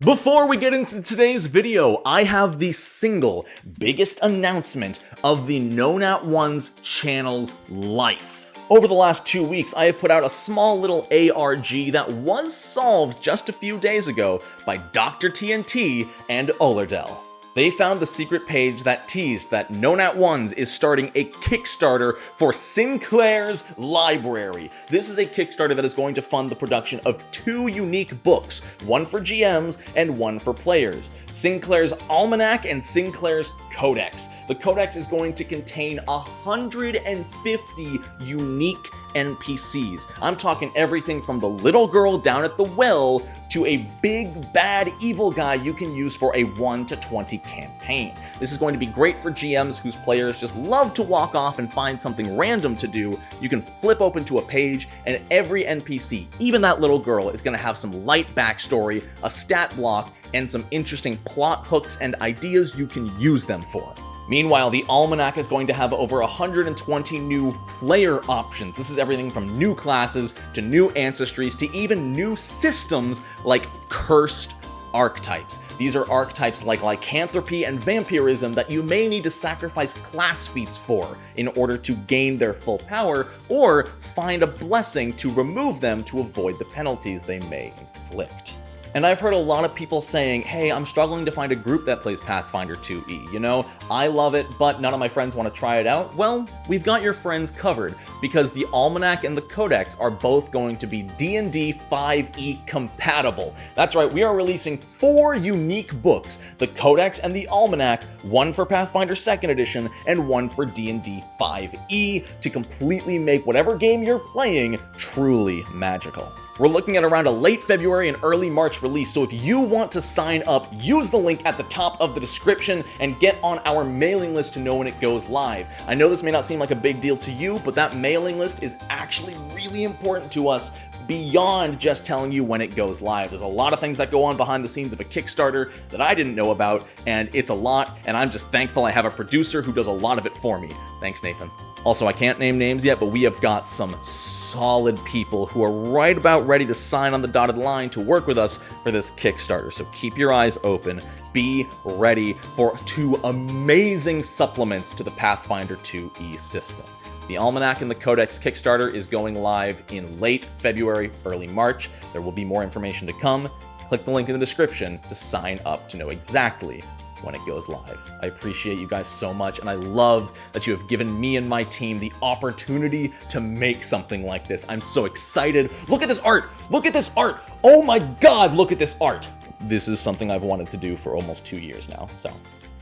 Before we get into today's video, I have the single biggest announcement of the Known at One's channel's life. Over the last 2 weeks, I have put out a small little ARG that was solved just a few days ago by Dr. TNT and Olardell. They found the secret page that teased that Known at One's is starting a Kickstarter for Sinclair's library. This is a Kickstarter that is going to fund the production of 2 unique books, one for GMs and one for players. Sinclair's Almanac and Sinclair's Codex. The Codex is going to contain 150 unique NPCs. I'm talking everything from the little girl down at the well to a big bad evil guy you can use for a 1 to 20 campaign. This is going to be great for GMs whose players just love to walk off and find something random to do. You can flip open to a page and every NPC, even that little girl, is going to have some light backstory, a stat block, and some interesting plot hooks and ideas you can use them for. Meanwhile, the Almanac is going to have over 120 new player options. This is everything from new classes to new ancestries to even new systems like cursed archetypes. These are archetypes like lycanthropy and vampirism that you may need to sacrifice class feats for in order to gain their full power, or find a blessing to remove them to avoid the penalties they may inflict. And I've heard a lot of people saying, hey, I'm struggling to find a group that plays Pathfinder 2e. You know, I love it, but none of my friends want to try it out. Well, we've got your friends covered, because the Almanac and the Codex are both going to be D&D 5e compatible. That's right, we are releasing 4 unique books, the Codex and the Almanac, one for Pathfinder 2nd edition and one for D&D 5e, to completely make whatever game you're playing truly magical. We're looking at around a late February and early March release, so if you want to sign up, use the link at the top of the description and get on our mailing list to know when it goes live. I know this may not seem like a big deal to you, but that mailing list is actually really important to us beyond just telling you when it goes live. There's a lot of things that go on behind the scenes of a Kickstarter that I didn't know about, and it's a lot, and I'm just thankful I have a producer who does a lot of it for me. Thanks, Nathan. Also, I can't name names yet, but we have got some solid people who are right about ready to sign on the dotted line to work with us for this Kickstarter. So keep your eyes open. Be ready for 2 amazing supplements to the Pathfinder 2e system. The Almanac and the Codex Kickstarter is going live in late February, early March. There will be more information to come. Click the link in the description to sign up to know exactly when it goes live. I appreciate you guys so much, and I love that you have given me and my team the opportunity to make something like this. I'm so excited. Look at this art! Look at this art! Oh my god, look at this art! This is something I've wanted to do for almost 2 years now, so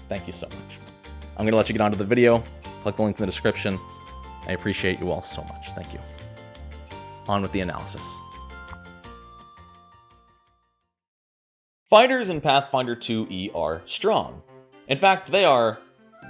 thank you so much. I'm gonna let you get on to the video. Click the link in the description. I appreciate you all so much. Thank you. On with the analysis. Fighters in Pathfinder 2e are strong. In fact, they are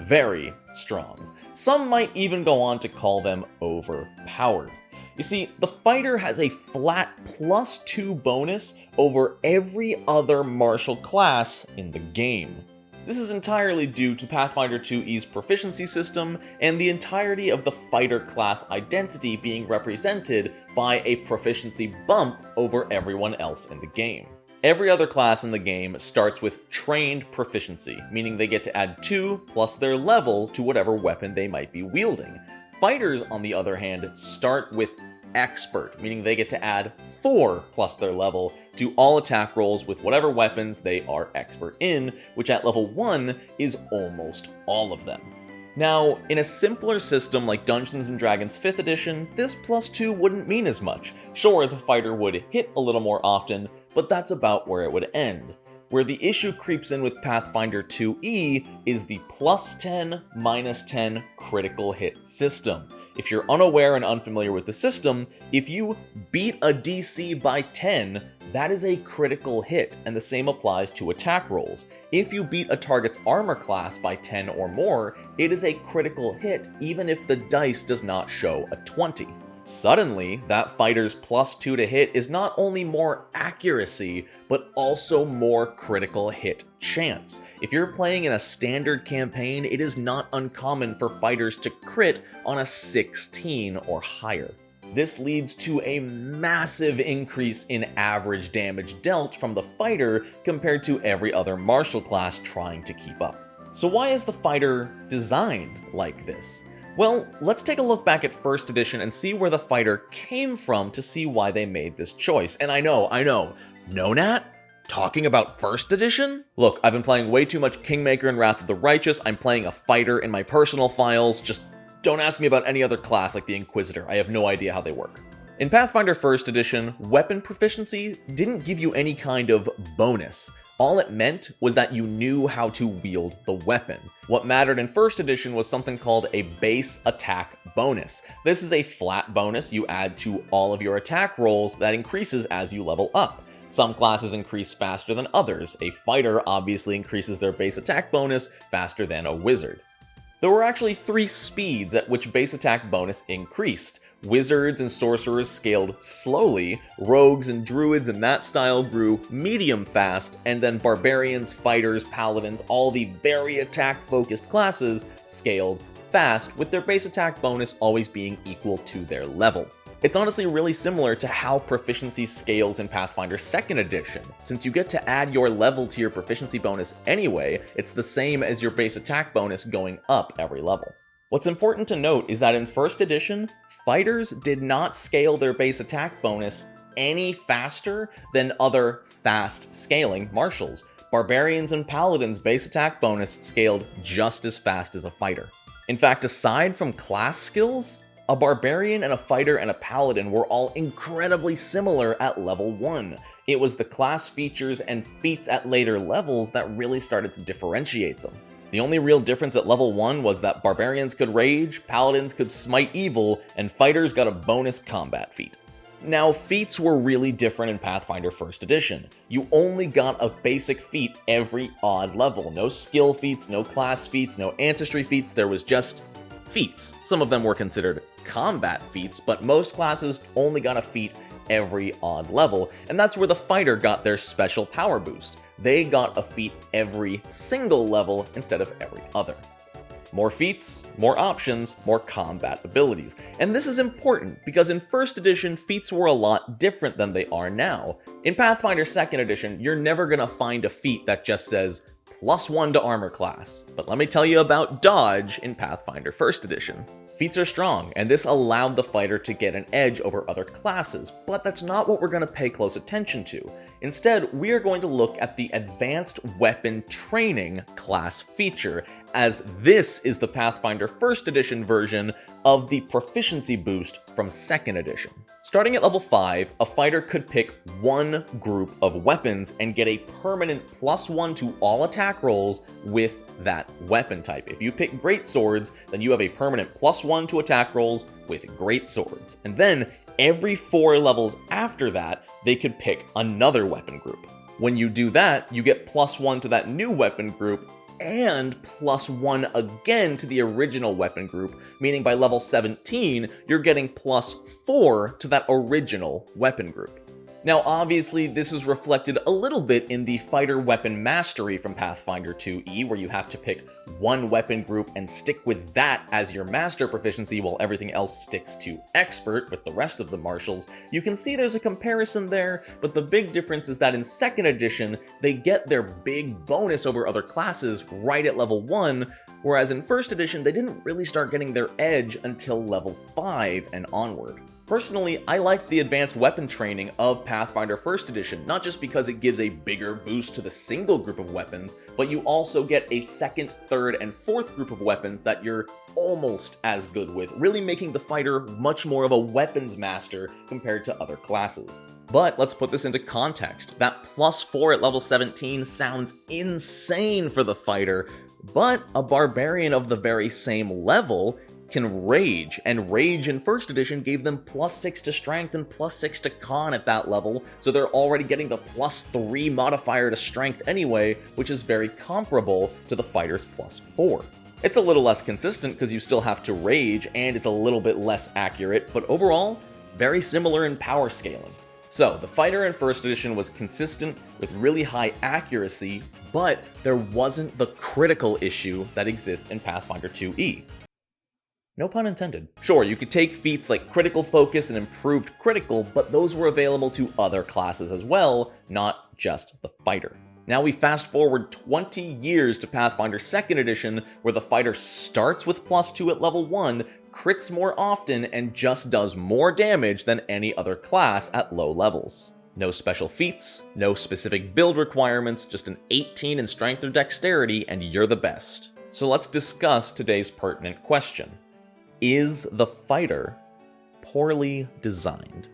very strong. Some might even go on to call them overpowered. You see, the fighter has a flat +2 bonus over every other martial class in the game. This is entirely due to Pathfinder 2e's proficiency system and the entirety of the fighter class identity being represented by a proficiency bump over everyone else in the game. Every other class in the game starts with trained proficiency, meaning they get to add 2 plus their level to whatever weapon they might be wielding. Fighters, on the other hand, start with expert, meaning they get to add 4 plus their level to all attack rolls with whatever weapons they are expert in, which at level 1 is almost all of them. Now, in a simpler system like Dungeons & Dragons 5th edition, this +2 wouldn't mean as much. Sure, the fighter would hit a little more often, but that's about where it would end. Where the issue creeps in with Pathfinder 2e is the +10, -10 critical hit system. If you're unaware and unfamiliar with the system, if you beat a DC by 10, that is a critical hit, and the same applies to attack rolls. If you beat a target's armor class by 10 or more, it is a critical hit even if the dice does not show a 20. Suddenly, that fighter's +2 to hit is not only more accuracy, but also more critical hit chance. If you're playing in a standard campaign, it is not uncommon for fighters to crit on a 16 or higher. This leads to a massive increase in average damage dealt from the fighter compared to every other martial class trying to keep up. So why is the fighter designed like this? Well, let's take a look back at 1st edition and see where the fighter came from to see why they made this choice. And I know, no Nat? Talking about 1st edition? Look, I've been playing way too much Kingmaker and Wrath of the Righteous. I'm playing a fighter in my personal files. Just don't ask me about any other class like the Inquisitor. I have no idea how they work. In Pathfinder 1st edition, weapon proficiency didn't give you any kind of bonus. All it meant was that you knew how to wield the weapon. What mattered in 1st edition was something called a base attack bonus. This is a flat bonus you add to all of your attack rolls that increases as you level up. Some classes increase faster than others. A fighter obviously increases their base attack bonus faster than a wizard. There were actually 3 speeds at which base attack bonus increased. Wizards and sorcerers scaled slowly, rogues and druids in that style grew medium fast, and then barbarians, fighters, paladins, all the very attack-focused classes scaled fast, with their base attack bonus always being equal to their level. It's honestly really similar to how proficiency scales in Pathfinder 2nd edition. Since you get to add your level to your proficiency bonus anyway, it's the same as your base attack bonus going up every level. What's important to note is that in 1st edition, fighters did not scale their base attack bonus any faster than other fast scaling martials. Barbarians and paladins' base attack bonus scaled just as fast as a fighter. In fact, aside from class skills, a barbarian and a fighter and a paladin were all incredibly similar at level 1. It was the class features and feats at later levels that really started to differentiate them. The only real difference at level 1 was that barbarians could rage, paladins could smite evil, and fighters got a bonus combat feat. Now, feats were really different in Pathfinder 1st edition. You only got a basic feat every odd level. No skill feats, no class feats, no ancestry feats, there was just feats. Some of them were considered combat feats, but most classes only got a feat every odd level, and that's where the fighter got their special power boost. They got a feat every single level instead of every other. More feats, more options, more combat abilities. And this is important because in 1st edition, feats were a lot different than they are now. In Pathfinder 2nd edition, you're never gonna find a feat that just says +1 to armor class. But let me tell you about dodge in Pathfinder 1st edition. Feats are strong, and this allowed the fighter to get an edge over other classes, but that's not what we're going to pay close attention to. Instead, we are going to look at the Advanced Weapon Training class feature, as this is the Pathfinder 1st edition version of the proficiency boost from 2nd edition. Starting at level 5, a fighter could pick one group of weapons and get a permanent +1 to all attack rolls with that weapon type. If you pick great swords, then you have a permanent +1 to attack rolls with great swords. And then every 4 levels after that, they could pick another weapon group. When you do that, you get +1 to that new weapon group and +1 again to the original weapon group, meaning by level 17, you're getting +4 to that original weapon group. Now, obviously, this is reflected a little bit in the fighter weapon mastery from Pathfinder 2e, where you have to pick one weapon group and stick with that as your master proficiency while everything else sticks to expert with the rest of the martials. You can see there's a comparison there, but the big difference is that in 2nd edition, they get their big bonus over other classes right at level 1, whereas in 1st edition, they didn't really start getting their edge until level 5 and onward. Personally, I liked the advanced weapon training of Pathfinder 1st edition, not just because it gives a bigger boost to the single group of weapons, but you also get a 2nd, 3rd, and 4th group of weapons that you're almost as good with, really making the fighter much more of a weapons master compared to other classes. But let's put this into context. That +4 at level 17 sounds insane for the fighter, but a barbarian of the very same level can rage, and rage in 1st edition gave them +6 to strength and +6 to con at that level, so they're already getting the +3 modifier to strength anyway, which is very comparable to the fighter's +4. It's a little less consistent because you still have to rage, and it's a little bit less accurate, but overall, very similar in power scaling. So, the fighter in 1st edition was consistent with really high accuracy, but there wasn't the critical issue that exists in Pathfinder 2e. No pun intended. Sure, you could take feats like critical focus and improved critical, but those were available to other classes as well, not just the fighter. Now we fast forward 20 years to Pathfinder 2nd Edition, where the fighter starts with +2 at level 1, crits more often, and just does more damage than any other class at low levels. No special feats, no specific build requirements, just an 18 in strength or dexterity, and you're the best. So let's discuss today's pertinent question. Is the fighter poorly designed?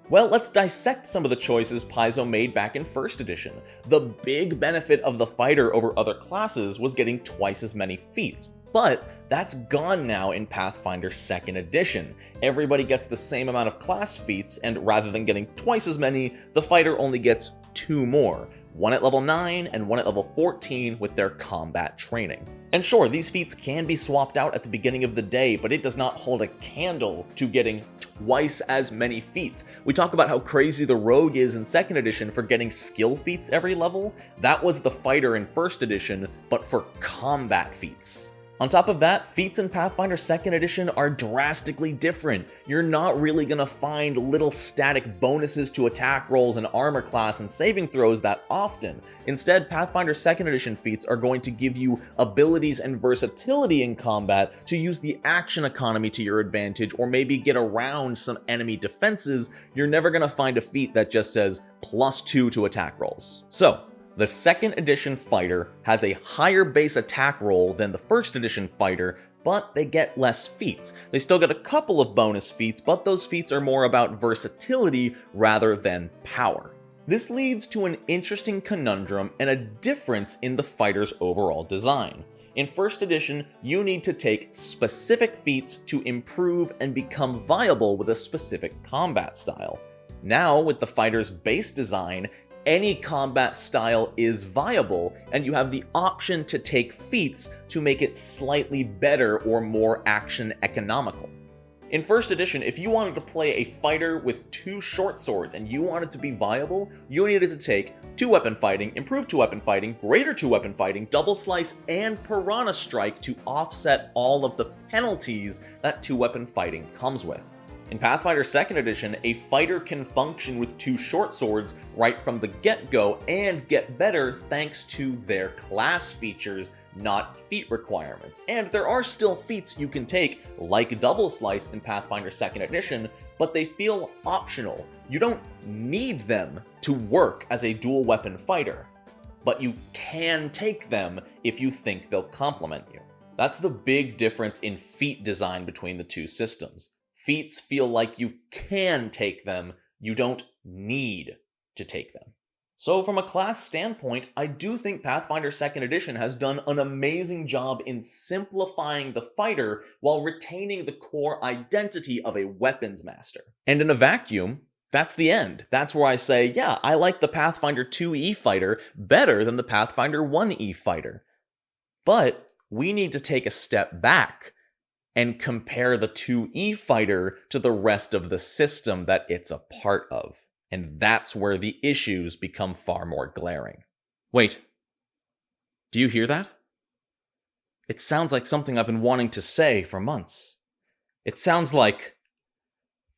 Well, let's dissect some of the choices Paizo made back in 1st edition. The big benefit of the fighter over other classes was getting twice as many feats, but that's gone now in Pathfinder 2nd edition. Everybody gets the same amount of class feats, and rather than getting twice as many, the fighter only gets 2 more. One at level 9 and one at level 14 with their combat training. And sure, these feats can be swapped out at the beginning of the day, but it does not hold a candle to getting twice as many feats. We talk about how crazy the rogue is in 2nd edition for getting skill feats every level. That was the fighter in 1st edition, but for combat feats. On top of that, feats in Pathfinder 2nd edition are drastically different. You're not really gonna find little static bonuses to attack rolls and armor class and saving throws that often. Instead, Pathfinder 2nd edition feats are going to give you abilities and versatility in combat to use the action economy to your advantage, or maybe get around some enemy defenses. You're never gonna find a feat that just says +2 to attack rolls. So, the 2nd edition fighter has a higher base attack roll than the 1st edition fighter, but they get less feats. They still get a couple of bonus feats, but those feats are more about versatility rather than power. This leads to an interesting conundrum and a difference in the fighter's overall design. In 1st edition, you need to take specific feats to improve and become viable with a specific combat style. Now, with the fighter's base design, any combat style is viable, and you have the option to take feats to make it slightly better or more action economical. In 1st edition, if you wanted to play a fighter with 2 short swords and you wanted to be viable, you needed to take 2-weapon fighting, improved 2-weapon fighting, greater 2-weapon fighting, double slice, and piranha strike to offset all of the penalties that 2-weapon fighting comes with. In Pathfinder 2nd edition, a fighter can function with 2 short swords right from the get-go and get better thanks to their class features, not feat requirements. And there are still feats you can take, like double slice in Pathfinder 2nd edition, but they feel optional. You don't need them to work as a dual weapon fighter, but you can take them if you think they'll complement you. That's the big difference in feat design between the two systems. Feats feel like you can take them, you don't need to take them. So from a class standpoint, I do think Pathfinder 2nd edition has done an amazing job in simplifying the fighter while retaining the core identity of a weapons master. And in a vacuum, that's the end. That's where I say, yeah, I like the Pathfinder 2e fighter better than the Pathfinder 1e fighter. But we need to take a step back and compare the 2e fighter to the rest of the system that it's a part of. And that's where the issues become far more glaring. Wait, do you hear that? It sounds like something I've been wanting to say for months. It sounds like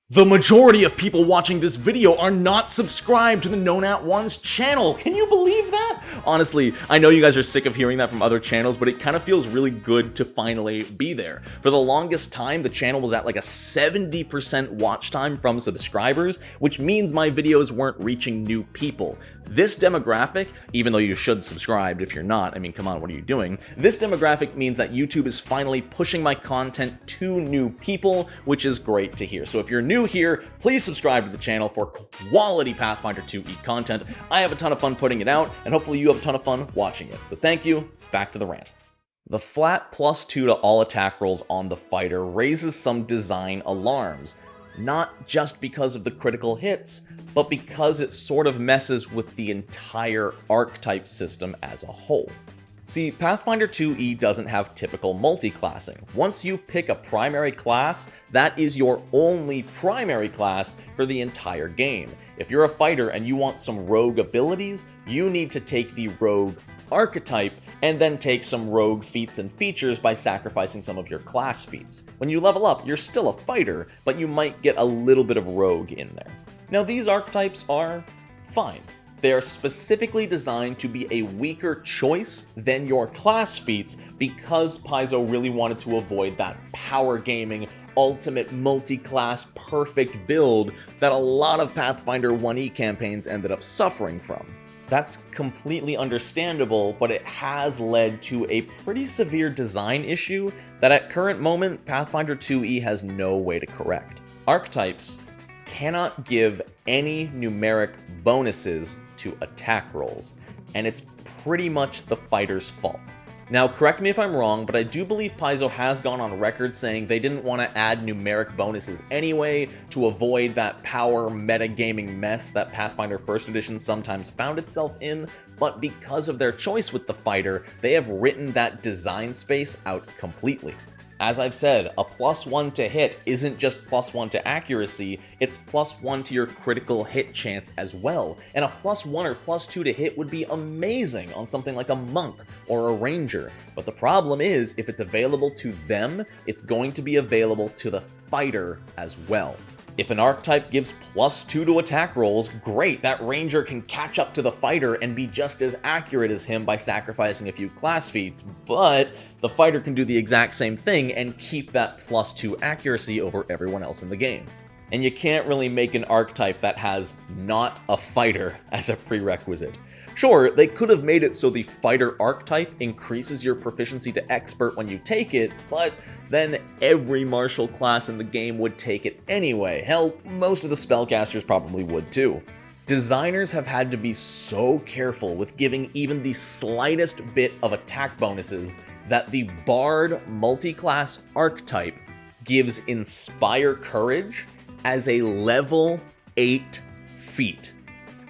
the majority of people watching this video are not subscribed to the Known At Ones channel. Can you believe that? Honestly, I know you guys are sick of hearing that from other channels, but it kind of feels really good to finally be there. For the longest time, the channel was at like a 70% watch time from subscribers, which means my videos weren't reaching new people. This demographic, even though you should subscribe if you're not, I mean, come on, what are you doing? This demographic means that YouTube is finally pushing my content to new people, which is great to hear. So if you're new here, please subscribe to the channel for quality Pathfinder 2e content. I have a ton of fun putting it out, and hopefully you have a ton of fun watching it. So thank you, back to the rant. The flat +2 to all attack rolls on the fighter raises some design alarms. Not just because of the critical hits, but because it sort of messes with the entire archetype system as a whole. See, Pathfinder 2e doesn't have typical multi-classing. Once you pick a primary class, that is your only primary class for the entire game. If you're a fighter and you want some rogue abilities, you need to take the rogue archetype and then take some rogue feats and features by sacrificing some of your class feats. When you level up, you're still a fighter, but you might get a little bit of rogue in there. Now these archetypes are fine. They are specifically designed to be a weaker choice than your class feats because Paizo really wanted to avoid that power gaming, ultimate multi-class perfect build that a lot of Pathfinder 1e campaigns ended up suffering from. That's completely understandable, but it has led to a pretty severe design issue that at current moment Pathfinder 2e has no way to correct. Archetypes cannot give any numeric bonuses to attack rolls, and it's pretty much the fighter's fault. Now, correct me if I'm wrong, but I do believe Paizo has gone on record saying they didn't want to add numeric bonuses anyway to avoid that power metagaming mess that Pathfinder 1st Edition sometimes found itself in, but because of their choice with the fighter, they have written that design space out completely. As I've said, a +1 to hit isn't just +1 to accuracy, it's +1 to your critical hit chance as well. And a +1 or +2 to hit would be amazing on something like a monk or a ranger. But the problem is, if it's available to them, it's going to be available to the fighter as well. If an archetype gives +2 to attack rolls, great, that ranger can catch up to the fighter and be just as accurate as him by sacrificing a few class feats, but the fighter can do the exact same thing and keep that +2 accuracy over everyone else in the game. And you can't really make an archetype that has not a fighter as a prerequisite. Sure, they could have made it so the fighter archetype increases your proficiency to expert when you take it, but then every martial class in the game would take it anyway. Hell, most of the spellcasters probably would too. Designers have had to be so careful with giving even the slightest bit of attack bonuses that the Bard multi-class archetype gives Inspire Courage as a level 8 feat.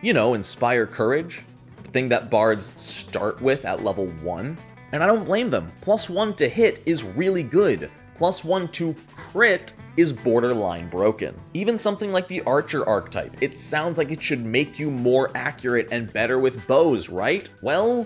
You know, Inspire Courage, the thing that bards start with at level 1. And I don't blame them. +1 to hit is really good. +1 to crit is borderline broken. Even something like the Archer archetype, it sounds like it should make you more accurate and better with bows, right? Well,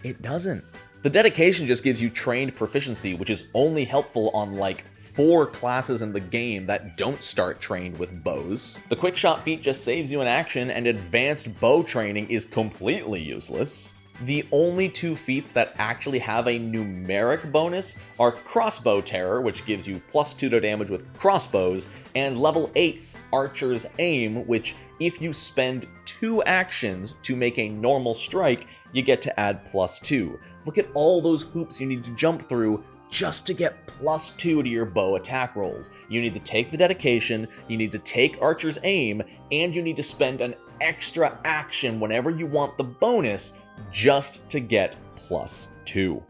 it doesn't. The dedication just gives you trained proficiency, which is only helpful on like 4 classes in the game that don't start trained with bows. The quickshot feat just saves you an action, and advanced bow training is completely useless. The only 2 feats that actually have a numeric bonus are Crossbow Terror, which gives you +2 to damage with crossbows, and level 8's Archer's Aim, which if you spend 2 actions to make a normal strike, you get to add +2. Look at all those hoops you need to jump through just to get +2 to your bow attack rolls. You need to take the dedication, you need to take Archer's Aim, and you need to spend an extra action whenever you want the bonus just to get +2.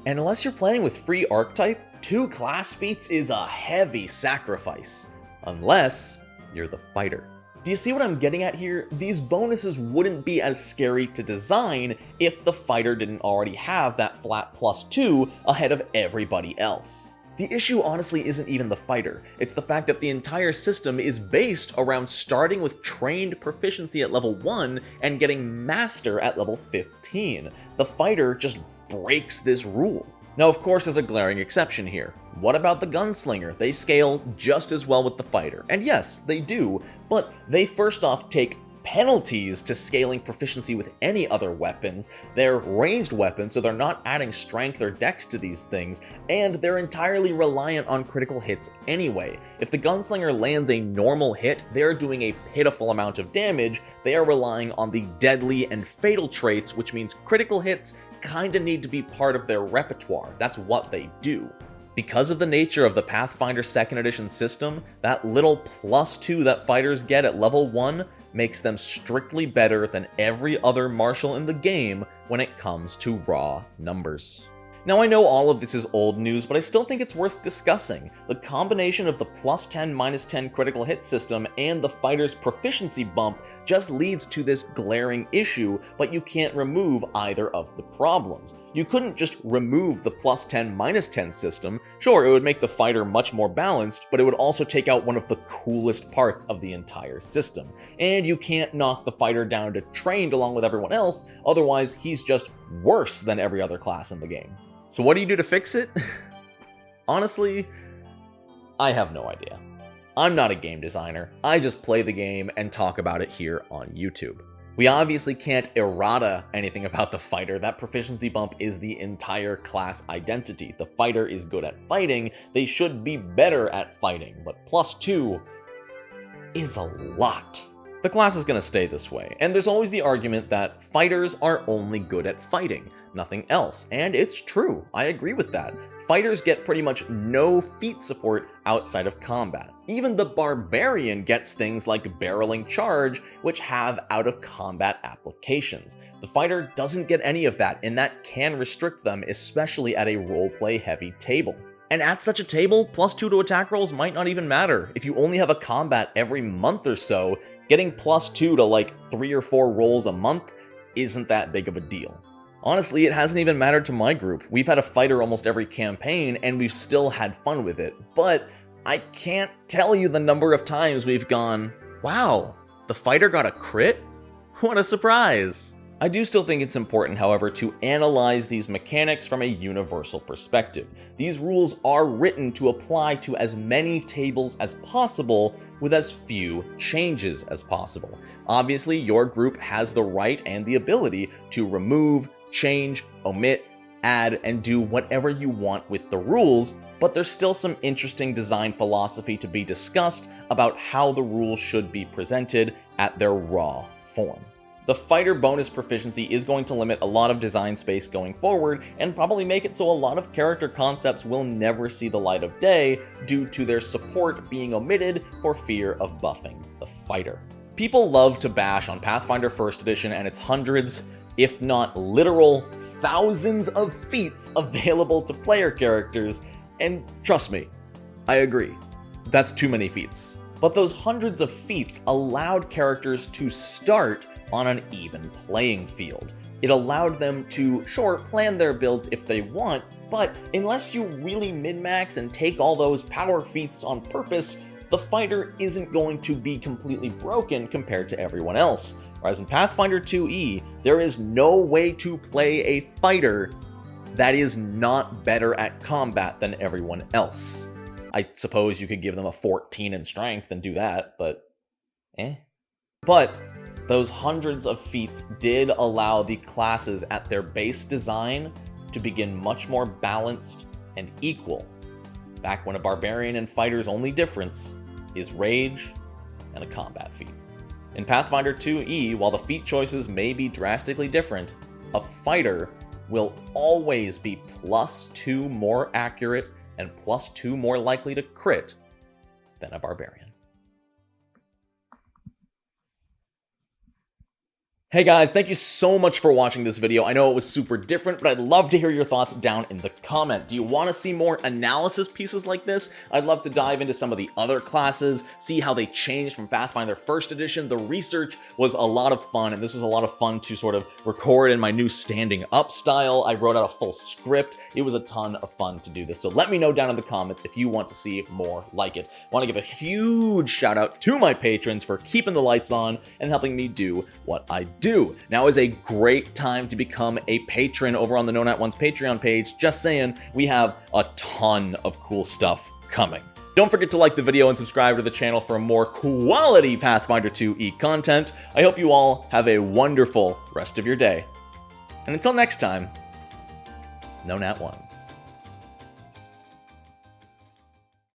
And unless you're playing with free archetype, 2 class feats is a heavy sacrifice. Unless you're the fighter. Do you see what I'm getting at here? These bonuses wouldn't be as scary to design if the fighter didn't already have that flat +2 ahead of everybody else. The issue honestly isn't even the fighter, it's the fact that the entire system is based around starting with trained proficiency at level 1 and getting master at level 15. The fighter just breaks this rule. Now of course there's a glaring exception here. What about the gunslinger? They scale just as well with the fighter. And yes, they do, but they first off take penalties to scaling proficiency with any other weapons. They're ranged weapons, so they're not adding strength or dex to these things, and they're entirely reliant on critical hits anyway. If the gunslinger lands a normal hit, they're doing a pitiful amount of damage. They are relying on the deadly and fatal traits, which means critical hits kinda need to be part of their repertoire. That's what they do. Because of the nature of the Pathfinder 2nd Edition system, that little +2 that fighters get at level 1 makes them strictly better than every other martial in the game when it comes to raw numbers. Now I know all of this is old news, but I still think it's worth discussing. The combination of the +10 -10 critical hit system and the fighter's proficiency bump just leads to this glaring issue, but you can't remove either of the problems. You couldn't just remove the +10, -10 system. Sure, it would make the fighter much more balanced, but it would also take out one of the coolest parts of the entire system. And you can't knock the fighter down to trained along with everyone else, otherwise he's just worse than every other class in the game. So what do you do to fix it? Honestly, I have no idea. I'm not a game designer, I just play the game and talk about it here on YouTube. We obviously can't errata anything about the fighter. That proficiency bump is the entire class identity. The fighter is good at fighting, they should be better at fighting, but +2 is a lot. The class is going to stay this way, and there's always the argument that fighters are only good at fighting, nothing else, and it's true, I agree with that. Fighters get pretty much no feat support outside of combat. Even the barbarian gets things like barreling charge, which have out-of-combat applications. The fighter doesn't get any of that, and that can restrict them, especially at a roleplay-heavy table. And at such a table, +2 to attack rolls might not even matter. If you only have a combat every month or so, getting +2 to like 3 or 4 rolls a month isn't that big of a deal. Honestly, it hasn't even mattered to my group. We've had a fighter almost every campaign, and we've still had fun with it. But I can't tell you the number of times we've gone, wow, the fighter got a crit? What a surprise! I do still think it's important, however, to analyze these mechanics from a universal perspective. These rules are written to apply to as many tables as possible with as few changes as possible. Obviously, your group has the right and the ability to remove, change, omit, add, and do whatever you want with the rules, but there's still some interesting design philosophy to be discussed about how the rules should be presented at their raw form. The fighter bonus proficiency is going to limit a lot of design space going forward, and probably make it so a lot of character concepts will never see the light of day due to their support being omitted for fear of buffing the fighter. People love to bash on Pathfinder 1st Edition and its hundreds, if not literal thousands of feats available to player characters, and trust me, I agree, that's too many feats. But those hundreds of feats allowed characters to start on an even playing field. It allowed them to, sure, plan their builds if they want, but unless you really min-max and take all those power feats on purpose, the fighter isn't going to be completely broken compared to everyone else. Whereas in Pathfinder 2e, there is no way to play a fighter that is not better at combat than everyone else. I suppose you could give them a 14 in strength and do that, but But those hundreds of feats did allow the classes at their base design to begin much more balanced and equal, back when a barbarian and fighter's only difference is rage and a combat feat. In Pathfinder 2e, while the feat choices may be drastically different, a fighter will always be +2 more accurate and +2 more likely to crit than a barbarian. Hey guys, thank you so much for watching this video. I know it was super different, but I'd love to hear your thoughts down in the comment. Do you want to see more analysis pieces like this? I'd love to dive into some of the other classes, see how they changed from Pathfinder 1st Edition. The research was a lot of fun, and this was a lot of fun to sort of record in my new standing up style. I wrote out a full script. It was a ton of fun to do this. So let me know down in the comments if you want to see more like it. I want to give a huge shout out to my patrons for keeping the lights on and helping me do what I do. Now is a great time to become a patron over on the No Nat One's Patreon page. Just saying, we have a ton of cool stuff coming. Don't forget to like the video and subscribe to the channel for more quality Pathfinder 2e content. I hope you all have a wonderful rest of your day. And until next time, No Nat Ones.